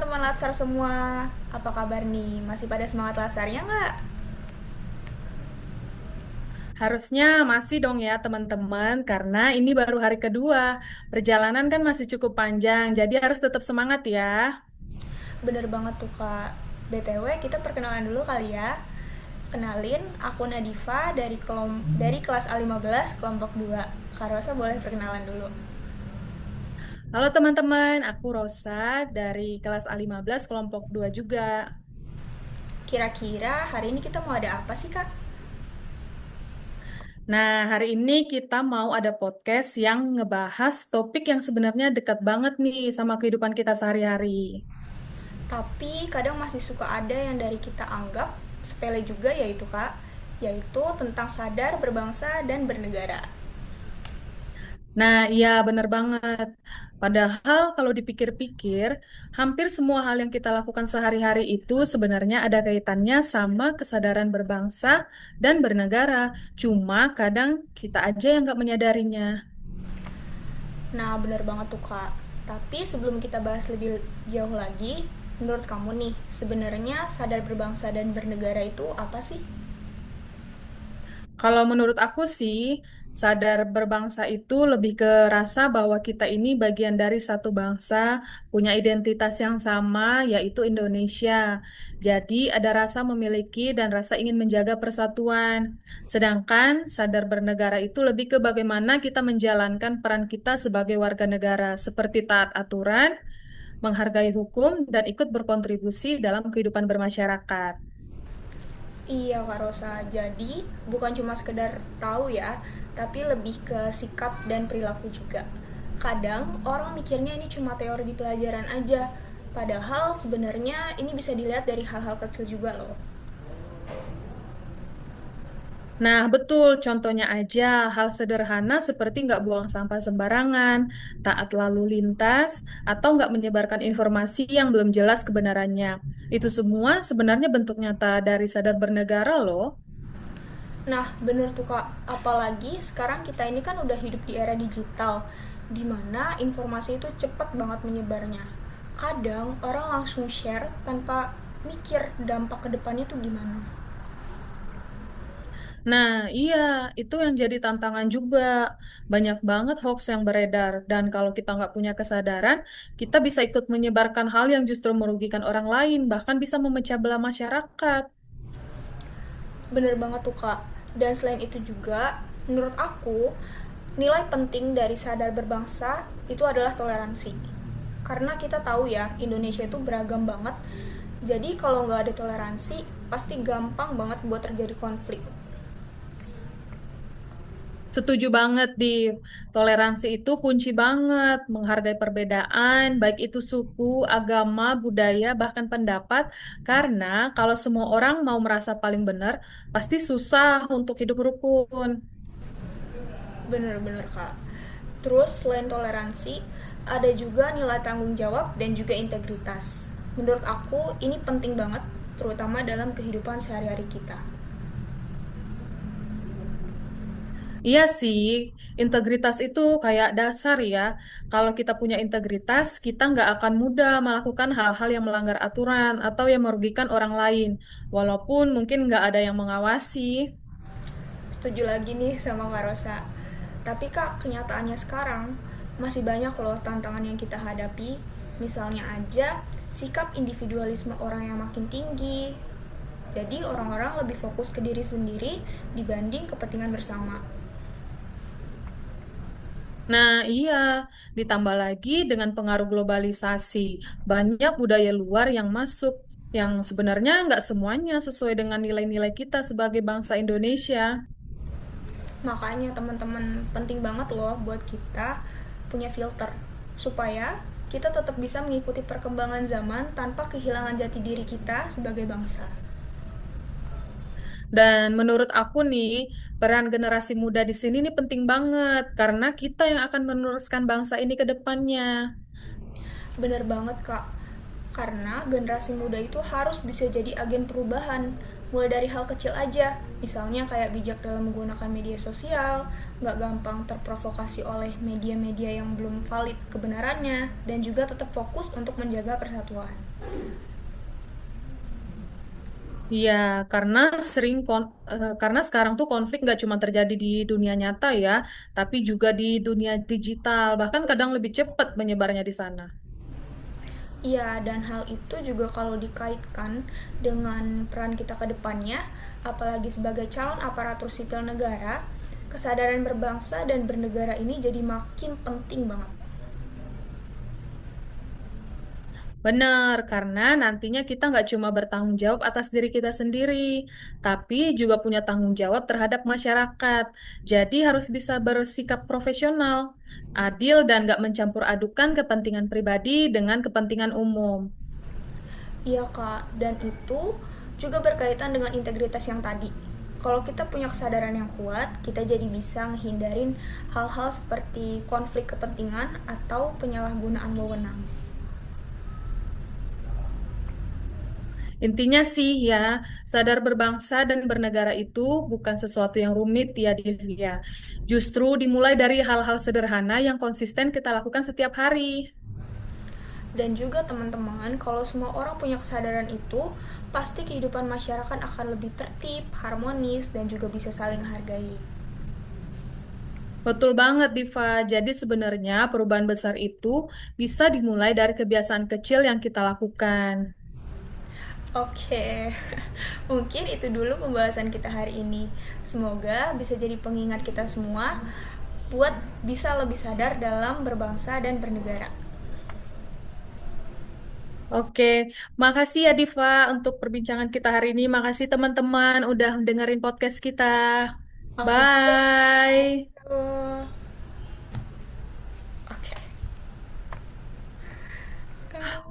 teman-teman Latsar semua, apa kabar nih? Masih pada semangat Latsarnya nggak? Harusnya masih dong ya teman-teman, karena ini baru hari kedua. Perjalanan kan masih cukup panjang, jadi harus tetap semangat ya. Bener banget tuh kak. BTW kita perkenalan dulu kali ya. Kenalin, aku Nadifa dari kelas A15 kelompok 2. Kak Rosa boleh perkenalan dulu. Halo teman-teman, aku Rosa dari kelas A15 kelompok 2 juga. Kira-kira hari ini kita mau ada apa sih kak? Nah, hari ini kita mau ada podcast yang ngebahas topik yang sebenarnya dekat banget nih sama kehidupan kita sehari-hari. Tapi kadang masih suka ada yang dari kita anggap sepele juga yaitu kak, yaitu tentang sadar berbangsa dan bernegara. Nah, iya bener banget. Padahal kalau dipikir-pikir, hampir semua hal yang kita lakukan sehari-hari itu sebenarnya ada kaitannya sama kesadaran berbangsa dan bernegara. Cuma kadang kita aja yang nggak menyadarinya. Nah, bener banget tuh Kak. Tapi sebelum kita bahas lebih jauh lagi, menurut kamu nih, sebenarnya sadar berbangsa dan bernegara itu apa sih? Kalau menurut aku sih, sadar berbangsa itu lebih ke rasa bahwa kita ini bagian dari satu bangsa, punya identitas yang sama, yaitu Indonesia. Jadi ada rasa memiliki dan rasa ingin menjaga persatuan. Sedangkan sadar bernegara itu lebih ke bagaimana kita menjalankan peran kita sebagai warga negara, seperti taat aturan, menghargai hukum, dan ikut berkontribusi dalam kehidupan bermasyarakat. Iya Kak Rosa, jadi bukan cuma sekedar tahu ya, tapi lebih ke sikap dan perilaku juga. Kadang orang mikirnya ini cuma teori di pelajaran aja, padahal sebenarnya ini bisa dilihat dari hal-hal kecil juga loh. Nah, betul. Contohnya aja, hal sederhana seperti nggak buang sampah sembarangan, taat lalu lintas, atau nggak menyebarkan informasi yang belum jelas kebenarannya. Itu semua sebenarnya bentuk nyata dari sadar bernegara loh. Nah, bener tuh Kak. Apalagi sekarang kita ini kan udah hidup di era digital, di mana informasi itu cepat banget menyebarnya. Kadang orang langsung share tanpa mikir dampak ke depannya tuh gimana. Nah, iya, itu yang jadi tantangan juga. Banyak banget hoax yang beredar, dan kalau kita nggak punya kesadaran, kita bisa ikut menyebarkan hal yang justru merugikan orang lain, bahkan bisa memecah belah masyarakat. Bener banget tuh Kak. Dan selain itu juga, menurut aku, nilai penting dari sadar berbangsa itu adalah toleransi. Karena kita tahu ya, Indonesia itu beragam banget. Jadi kalau nggak ada toleransi, pasti gampang banget buat terjadi konflik. Setuju banget, di toleransi itu kunci banget, menghargai perbedaan, baik itu suku, agama, budaya, bahkan pendapat, karena kalau semua orang mau merasa paling benar, pasti susah untuk hidup rukun. Bener-bener Kak. Terus selain toleransi, ada juga nilai tanggung jawab dan juga integritas. Menurut aku ini penting banget, terutama dalam kehidupan sehari-hari kita. Iya sih, integritas itu kayak dasar ya. Kalau kita punya integritas, kita nggak akan mudah melakukan hal-hal yang melanggar aturan atau yang merugikan orang lain, walaupun mungkin nggak ada yang mengawasi. Setuju lagi nih sama Kak Rosa. Tapi Kak, kenyataannya sekarang masih banyak loh tantangan yang kita hadapi. Misalnya aja sikap individualisme orang yang makin tinggi. Jadi orang-orang lebih fokus ke diri sendiri dibanding kepentingan bersama. Nah, iya, ditambah lagi dengan pengaruh globalisasi. Banyak budaya luar yang masuk, yang sebenarnya nggak semuanya sesuai dengan nilai-nilai kita sebagai bangsa Indonesia. Makanya teman-teman penting banget loh buat kita punya filter supaya kita tetap bisa mengikuti perkembangan zaman tanpa kehilangan jati diri kita sebagai bangsa. Dan menurut aku nih, peran generasi muda di sini nih penting banget, karena kita yang akan meneruskan bangsa ini ke depannya. Bener banget Kak. Karena generasi muda itu harus bisa jadi agen perubahan, Mulai dari hal kecil aja, misalnya kayak bijak dalam menggunakan media sosial, nggak gampang terprovokasi oleh media-media yang belum valid kebenarannya, dan juga tetap fokus untuk menjaga persatuan. Iya, karena karena sekarang tuh konflik nggak cuma terjadi di dunia nyata ya, tapi juga di dunia digital, bahkan kadang lebih cepat menyebarnya di sana. Iya, dan hal itu juga kalau dikaitkan dengan peran kita ke depannya, apalagi sebagai calon aparatur sipil negara, kesadaran berbangsa dan bernegara ini jadi makin penting banget. Benar, karena nantinya kita nggak cuma bertanggung jawab atas diri kita sendiri, tapi juga punya tanggung jawab terhadap masyarakat. Jadi harus bisa bersikap profesional, adil, dan nggak mencampur adukan kepentingan pribadi dengan kepentingan umum. Iya kak, dan itu juga berkaitan dengan integritas yang tadi. Kalau kita punya kesadaran yang kuat, kita jadi bisa ngehindarin hal-hal seperti konflik kepentingan atau penyalahgunaan wewenang. Intinya sih ya, sadar berbangsa dan bernegara itu bukan sesuatu yang rumit ya, Divya. Justru dimulai dari hal-hal sederhana yang konsisten kita lakukan setiap hari. Dan juga teman-teman, kalau semua orang punya kesadaran itu, pasti kehidupan masyarakat akan lebih tertib, harmonis, dan juga bisa saling hargai. Betul banget, Diva. Jadi sebenarnya perubahan besar itu bisa dimulai dari kebiasaan kecil yang kita lakukan. Oke, mungkin itu dulu pembahasan kita hari ini. Semoga bisa jadi pengingat kita semua buat bisa lebih sadar dalam berbangsa dan bernegara. Oke, makasih ya Diva untuk perbincangan kita hari ini. Makasih teman-teman udah dengerin podcast kita. Makasih juga. Bye. Halo.